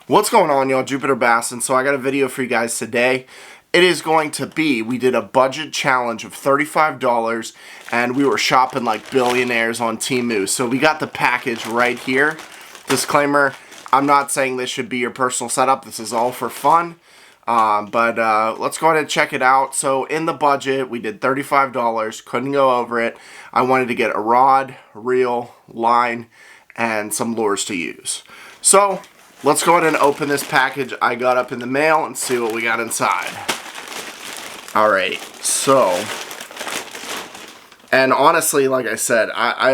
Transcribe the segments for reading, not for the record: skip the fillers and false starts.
What's going on, y'all? Jupiter Bassin. So I got a video for you guys today. It is going to be, we did a budget challenge of $35 and we were shopping like billionaires on Temu. So we got the package right here. Disclaimer, I'm not saying this should be your personal setup. This is all for fun. But let's go ahead and check it out. So in the budget, we did $35. Couldn't go over it. I wanted to get a rod, reel, line, and some lures to use. So let's go ahead and open this package I got up in the mail and see what we got inside. Alright, so, and honestly, like I said, I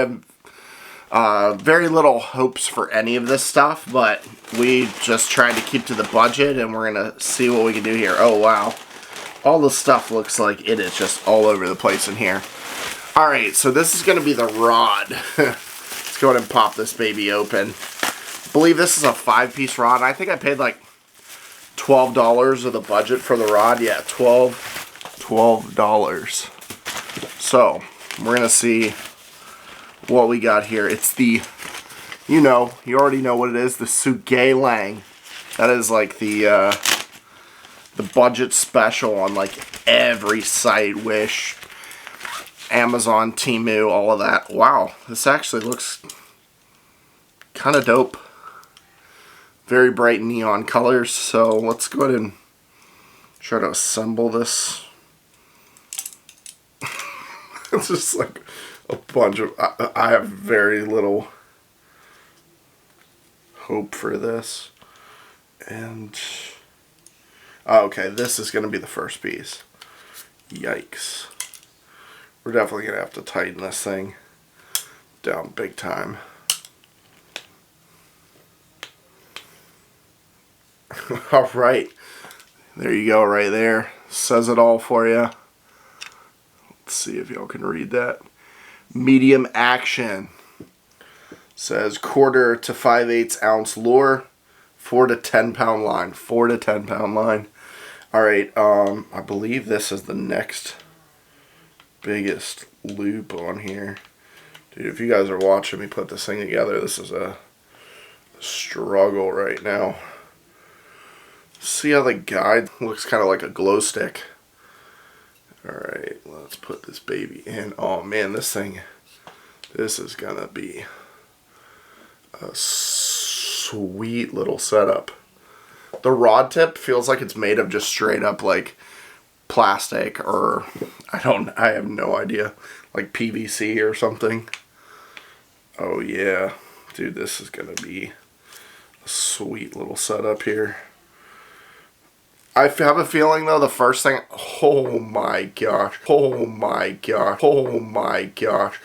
have very little hopes for any of this stuff, but we just tried to keep to the budget and we're going to see what we can do here. Oh, wow. All the stuff looks like it is just all over the place in here. Alright, so this is going to be the rod. Let's go ahead and pop this baby open. I believe this is a 5-piece rod. I think I paid like $12 of the budget for the rod. Yeah, $12. So, we're going to see what we got here. It's the, you already know what it is, the Suge. That is like the budget special on like every site, Wish, Amazon, Temu, all of that. Wow, this actually looks kind of dope. Very bright neon colors. So let's go ahead and try to assemble this. It's just like a bunch of, I have very little hope for this. And, okay, this is going to be the first piece. Yikes. We're definitely going to have to tighten this thing down big time. Alright, there you go right there. Says it all for you. Let's see if y'all can read that. Medium action. Says 1/4 to 5/8 ounce lure, 4 to 10 pound line. 4 to 10 pound line. Alright, I believe this is the next biggest loop on here. Dude, if you guys are watching me put this thing together, this is a struggle right now. See how the guide looks kind of like a glow stick. Alright, let's put this baby in. Oh man, this is gonna be a sweet little setup. The rod tip feels like it's made of just straight up like plastic, or I have no idea, like PVC or something. Oh yeah, dude, this is gonna be a sweet little setup here. I have a feeling though, the first thing, oh my gosh, oh my gosh, oh my gosh.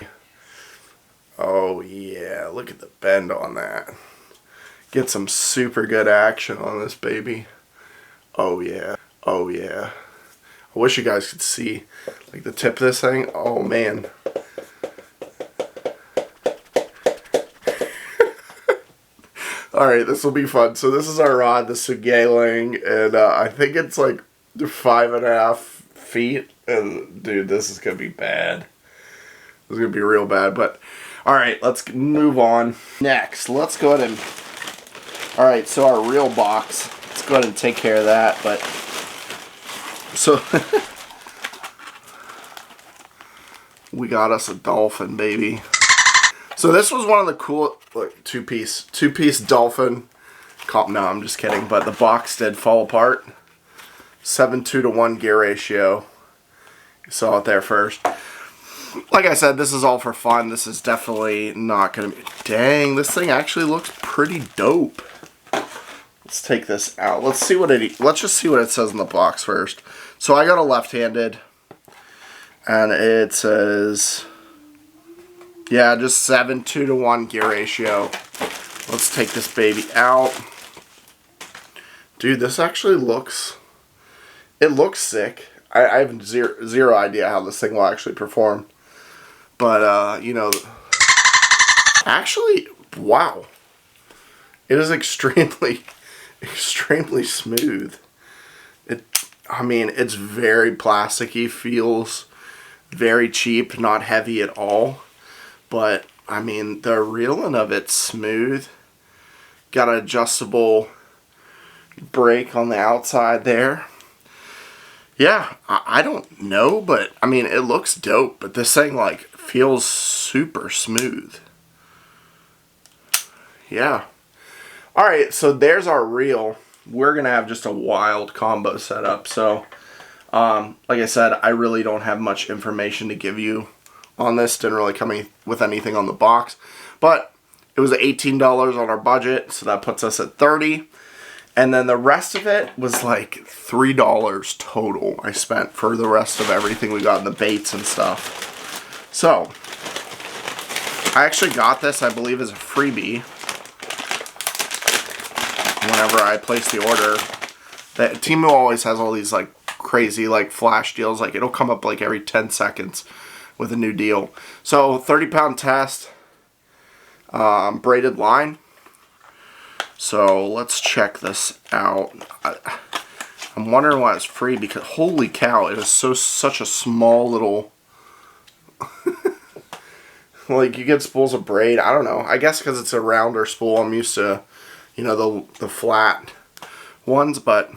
Oh yeah, look at the bend on that. Get some super good action on this baby. Oh yeah, oh yeah. I wish you guys could see like the tip of this thing. Oh man. Alright, this will be fun. So this is our rod, the Suge, and I think it's like 5.5 feet. And dude, this is going to be bad. This is going to be real bad. But alright, let's move on. Next, let's go ahead and, alright, so our reel box, let's go ahead and take care of that. But, so, we got us a dolphin, baby. So this was one of the cool, like, two-piece dolphin. No, I'm just kidding. But the box did fall apart. 7:2 gear ratio. You saw it there first. Like I said, this is all for fun. This is definitely not going to be... Dang, this thing actually looks pretty dope. Let's take this out. Let's just see what it says in the box first. So I got a left-handed. And it says... Yeah, just 7:2 gear ratio. Let's take this baby out. Dude, this actually looks... It looks sick. I have zero idea how this thing will actually perform. But, actually, wow. It is extremely, extremely smooth. I mean, it's very plasticky, feels very cheap, not heavy at all. But, I mean, the reeling of it's smooth. Got an adjustable break on the outside there. Yeah, I don't know, but I mean, it looks dope, but this thing like feels super smooth. Yeah. Alright, so there's our reel. We're going to have just a wild combo setup. So, like I said, I really don't have much information to give you on this. Didn't really come with anything on the box. But it was $18 on our budget, so that puts us at $30. And then the rest of it was like $3 total I spent for the rest of everything we got in the baits and stuff. So, I actually got this, I believe, as a freebie. Whenever I placed the order. Temu always has all these like crazy like flash deals. Like it'll come up like every 10 seconds with a new deal. So 30-pound test. Braided line. So let's check this out. I'm wondering why it's free, because holy cow, it is such a small little like you get spools of braid. I don't know. I guess because it's a rounder spool, I'm used to, you know, the flat ones, but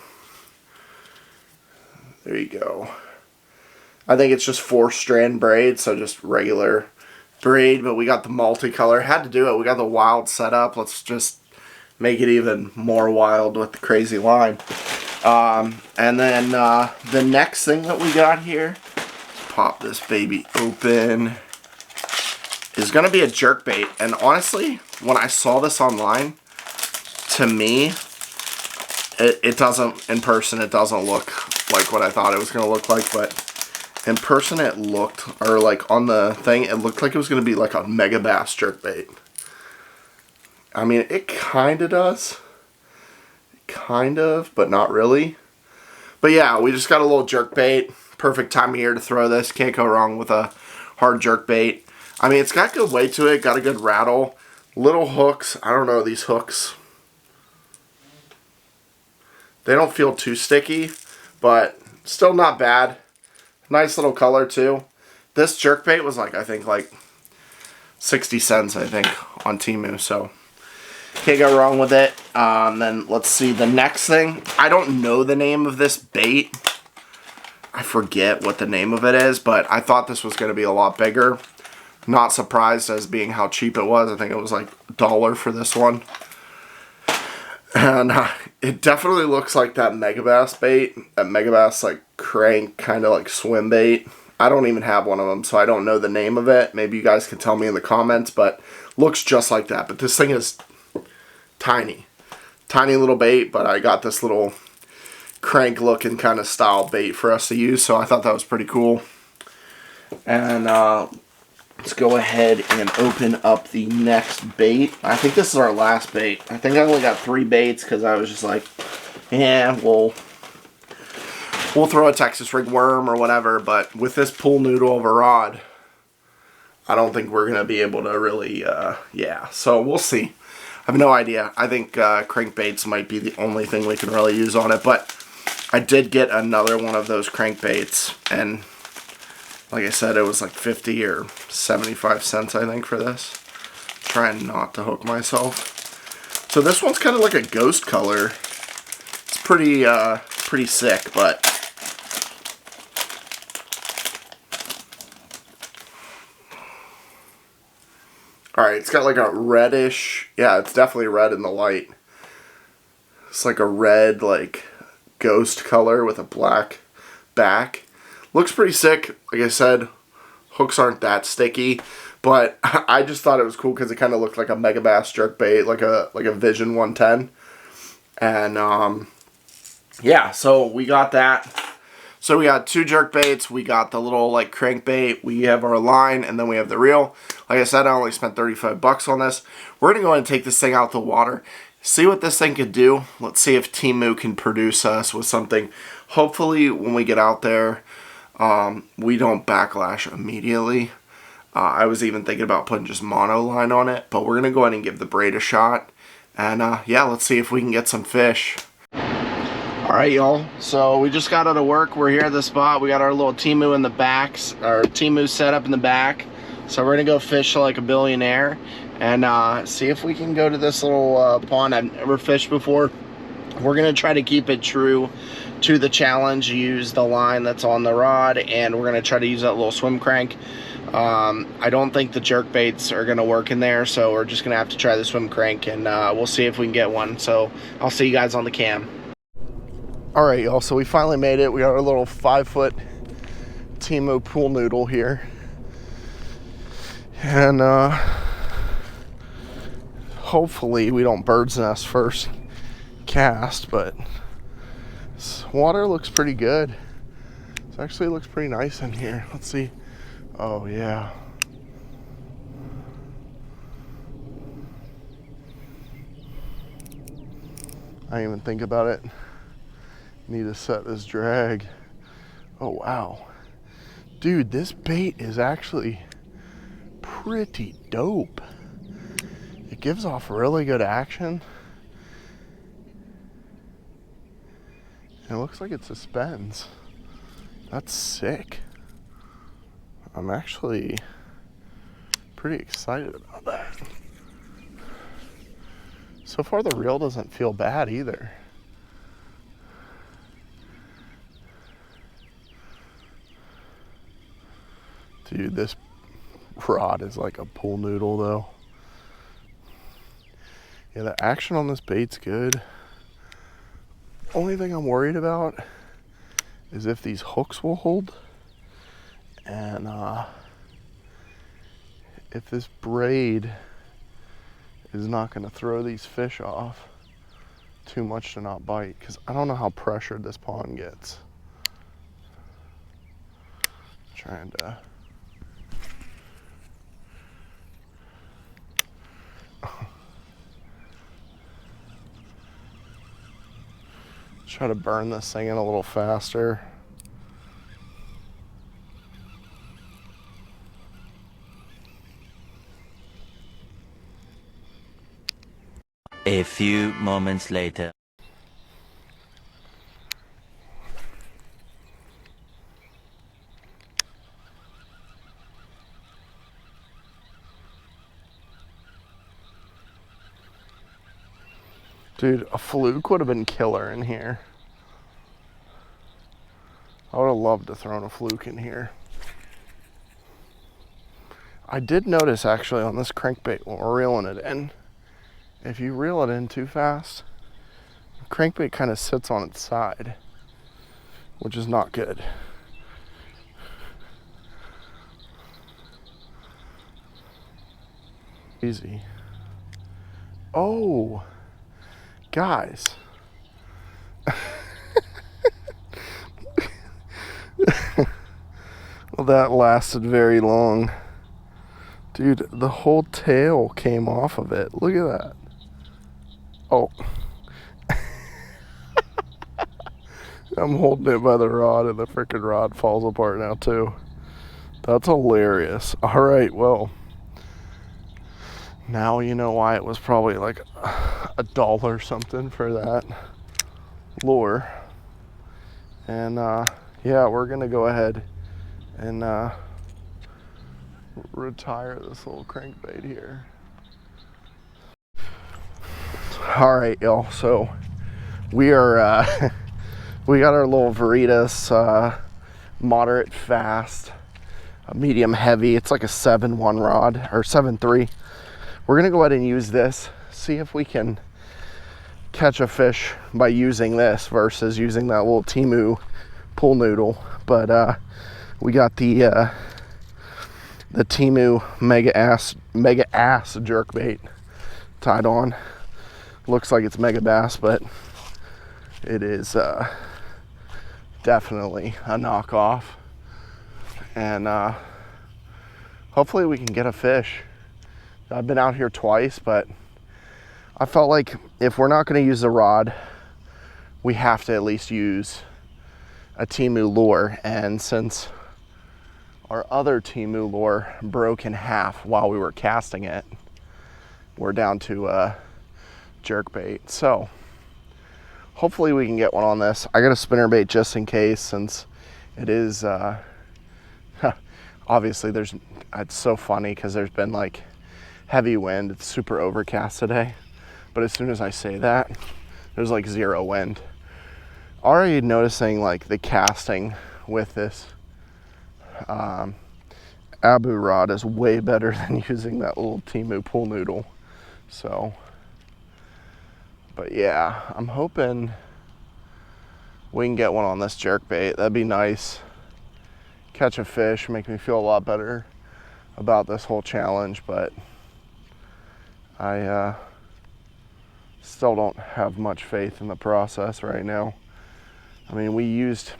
there you go. I think it's just 4-strand braid, so just regular braid, but we got the multicolor. Had to do it. We got the wild setup. Let's just make it even more wild with the crazy line. And then the next thing that we got here, let's pop this baby open, is going to be a jerkbait. And honestly, when I saw this online, to me, it doesn't, in person, it doesn't look like what I thought it was going to look like, but in person it looked, or like on the thing, it looked like it was going to be like a mega bass jerkbait. I mean, it kind of does. Kind of, but not really. But yeah, we just got a little jerkbait. Perfect time of year to throw this. Can't go wrong with a hard jerkbait. I mean, it's got good weight to it. Got a good rattle. Little hooks. I don't know, these hooks, they don't feel too sticky, but still not bad. Nice little color too. This jerkbait was like, I think like 60 cents, I think, on Temu, so can't go wrong with it. Then let's see the next thing. I don't know the name of this bait. I forget what the name of it is, but I thought this was going to be a lot bigger. Not surprised as being how cheap it was. I think it was like $1 for this one. And it definitely looks like that Megabass bait. That Megabass like crank kind of like swim bait. I don't even have one of them, so I don't know the name of it. Maybe you guys can tell me in the comments, but looks just like that. But this thing is tiny. Tiny little bait, but I got this little crank looking kind of style bait for us to use, so I thought that was pretty cool. And let's go ahead and open up the next bait. I think this is our last bait. I think I only got 3 baits because I was just like, yeah, we'll throw a Texas rig worm or whatever, but with this pool noodle of a rod, I don't think we're going to be able to really, yeah, so we'll see. I have no idea. I think crankbaits might be the only thing we can really use on it, but I did get another one of those crankbaits, and like I said, it was like 50 or 75 cents, I think, for this. Trying not to hook myself. So this one's kind of like a ghost color. It's pretty, pretty sick, but alright, it's got like a reddish, yeah, it's definitely red in the light. It's like a red, like, ghost color with a black back. Looks pretty sick. Like I said, hooks aren't that sticky, but I just thought it was cool because it kind of looked like a Megabass jerkbait, like a Vision 110. And, yeah, so we got that. So we got 2 jerkbaits, we got the little like crankbait, we have our line, and then we have the reel. Like I said, I only spent 35 bucks on this. We're going to go ahead and take this thing out the water, see what this thing could do. Let's see if Temu can produce us with something. Hopefully when we get out there, we don't backlash immediately. I was even thinking about putting just mono line on it, but we're going to go ahead and give the braid a shot. And yeah, let's see if we can get some fish. Alright, y'all, so we just got out of work. We're here at the spot. We got our little Temu in the back, our Temu set up in the back. So we're gonna go fish like a billionaire and see if we can go to this little pond. I've never fished before. We're gonna try to keep it true to the challenge, use the line that's on the rod, and we're gonna try to use that little swim crank. I don't think the jerk baits are gonna work in there, so we're just gonna have to try the swim crank, and we'll see if we can get one. So I'll see you guys on the cam. All right, y'all, so we finally made it. We got our little 5-foot Temu pool noodle here. And hopefully we don't bird's nest first cast, but this water looks pretty good. It actually looks pretty nice in here. Let's see. Oh yeah. I didn't even think about it. Need to set this drag. Oh wow. Dude, this bait is actually pretty dope. It gives off really good action. And it looks like it suspends. That's sick. I'm actually pretty excited about that. So far the reel doesn't feel bad either. Dude, this rod is like a pool noodle though. Yeah, the action on this bait's good. Only thing I'm worried about is if these hooks will hold, and if this braid is not going to throw these fish off too much to not bite, because I don't know how pressured this pond gets. Trying to try to burn this thing in a little faster. A few moments later. Dude, a fluke would have been killer in here. I would have loved to throw a fluke in here. I did notice actually on this crankbait when we're reeling it in, if you reel it in too fast, the crankbait kind of sits on its side, which is not good. Easy. Oh, guys. Well, that lasted very long. Dude, the whole tail came off of it. Look at that. Oh. I'm holding it by the rod and the freaking rod falls apart now too. That's hilarious. All right, well, now you know why it was probably like $1 or something for that lure. And yeah, we're gonna go ahead and retire this little crankbait here. All right, y'all, so we are we got our little Veritas moderate fast, medium heavy. It's like a 7-1 rod or 7-3. We're gonna go ahead and use this, see if we can catch a fish by using this versus using that little Temu pool noodle. But we got the Temu mega ass jerkbait tied on. Looks like it's mega bass, but it is definitely a knockoff. And hopefully we can get a fish. I've been out here twice, but I felt like if we're not going to use the rod, we have to at least use a Temu lure. And since our other Temu lure broke in half while we were casting it, we're down to jerkbait. So hopefully we can get one on this. I got a spinnerbait just in case, since it is obviously it's so funny because there's been like heavy wind. It's super overcast today, but as soon as I say that, there's like zero wind. Already noticing like the casting with this Abu rod is way better than using that little Temu pool noodle. So, but yeah, I'm hoping we can get one on this jerkbait. That'd be nice. Catch a fish, make me feel a lot better about this whole challenge, but I still don't have much faith in the process right now. I mean, we used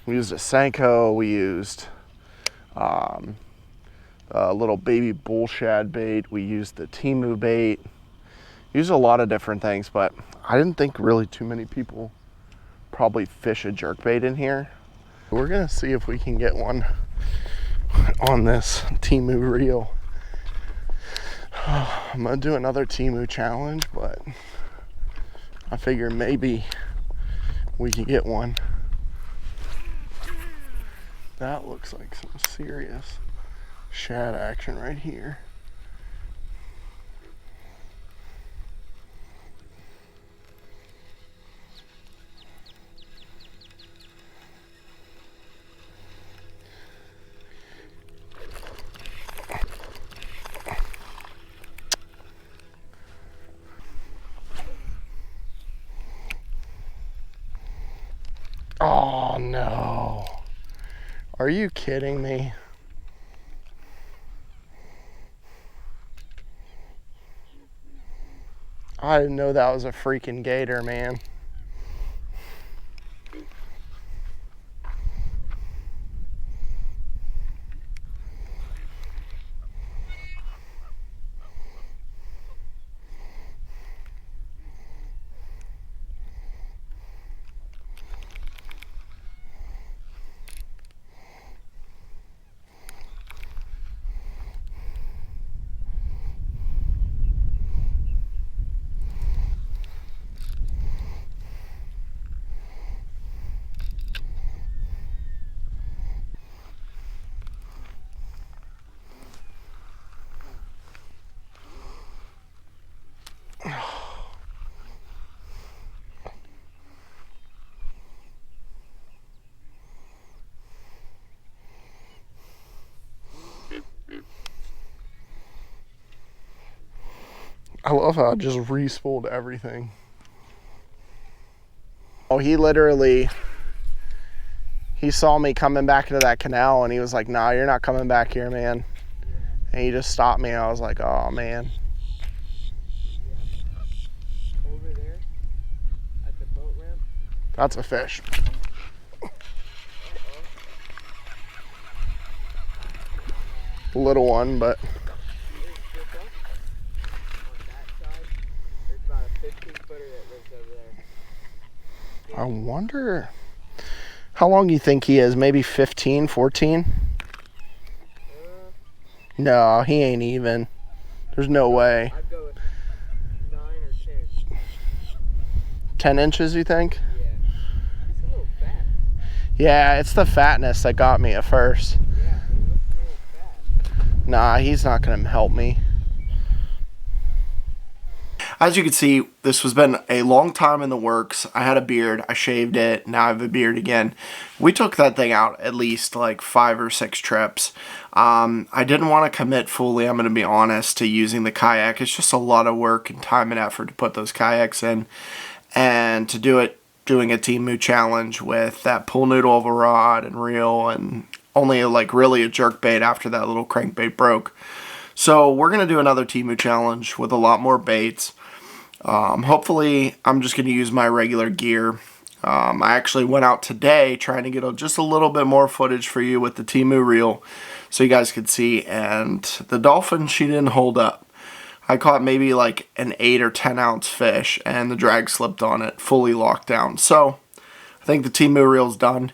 a Senko, we used a little baby bull shad bait, we used the Temu bait, used a lot of different things, but I didn't think really too many people probably fish a jerkbait in here. We're gonna see if we can get one on this Temu reel. I'm gonna do another Temu challenge, but I figure maybe we can get one. That looks like some serious shad action right here. Oh no. Are you kidding me? I didn't know that was a freaking gator, man. I love how I just re-spooled everything. Oh, he saw me coming back into that canal and he was like, nah, you're not coming back here, man. And he just stopped me. I was like, oh, man. Over there at the boat ramp. That's a fish. Little one, but I wonder how long you think he is. Maybe 15, 14? No, he ain't even. There's no way. I'd go with 9 or 10. 10 inches, you think? Yeah. He's a little fat. Yeah, it's the fatness that got me at first. Yeah, he looks a little fat. Nah, he's not going to help me. As you can see, this has been a long time in the works. I had a beard, I shaved it, now I have a beard again. We took that thing out at least like 5 or 6 trips. I didn't want to commit fully, I'm going to be honest, to using the kayak. It's just a lot of work and time and effort to put those kayaks in. And to do it, doing a Temu challenge with that pool noodle of a rod and reel and only like really a jerkbait after that little crankbait broke. So we're going to do another Temu challenge with a lot more baits. Hopefully, I'm just going to use my regular gear. I actually went out today trying to get just a little bit more footage for you with the Temu reel so you guys could see. And the dolphin, she didn't hold up. I caught maybe like an 8 or 10 ounce fish and the drag slipped on it, fully locked down. So I think the Temu reel's done.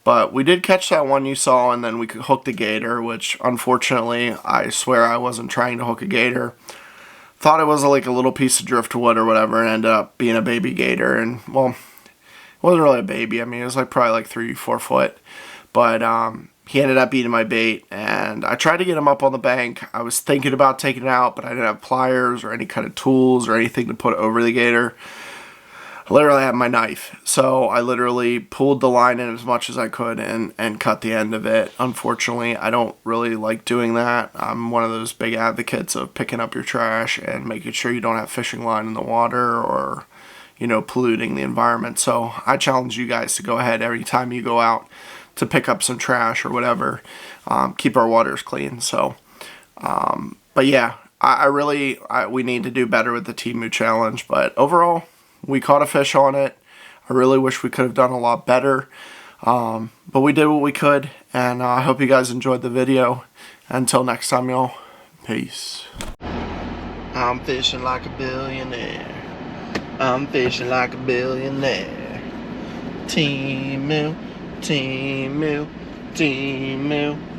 But we did catch that one you saw, and then we hooked a gator, which unfortunately, I swear I wasn't trying to hook a gator. Thought it was like a little piece of driftwood or whatever, and ended up being a baby gator. And, well, it wasn't really a baby. I mean, it was like probably like 3-4 foot. But he ended up eating my bait, and I tried to get him up on the bank. I was thinking about taking it out, but I didn't have pliers or any kind of tools or anything to put over the gator. I literally had my knife, so I literally pulled the line in as much as I could and cut the end of it. Unfortunately, I don't really like doing that. I'm one of those big advocates of picking up your trash and making sure you don't have fishing line in the water or, you know, polluting the environment. So I challenge you guys to go ahead every time you go out to pick up some trash or whatever. Keep our waters clean. So, but yeah, we need to do better with the Temu challenge. But overall, we caught a fish on it. I really wish we could have done a lot better. But we did what we could. And I hope you guys enjoyed the video. Until next time, y'all. Peace. I'm fishing like a billionaire. I'm fishing like a billionaire. Temu, Temu, Temu.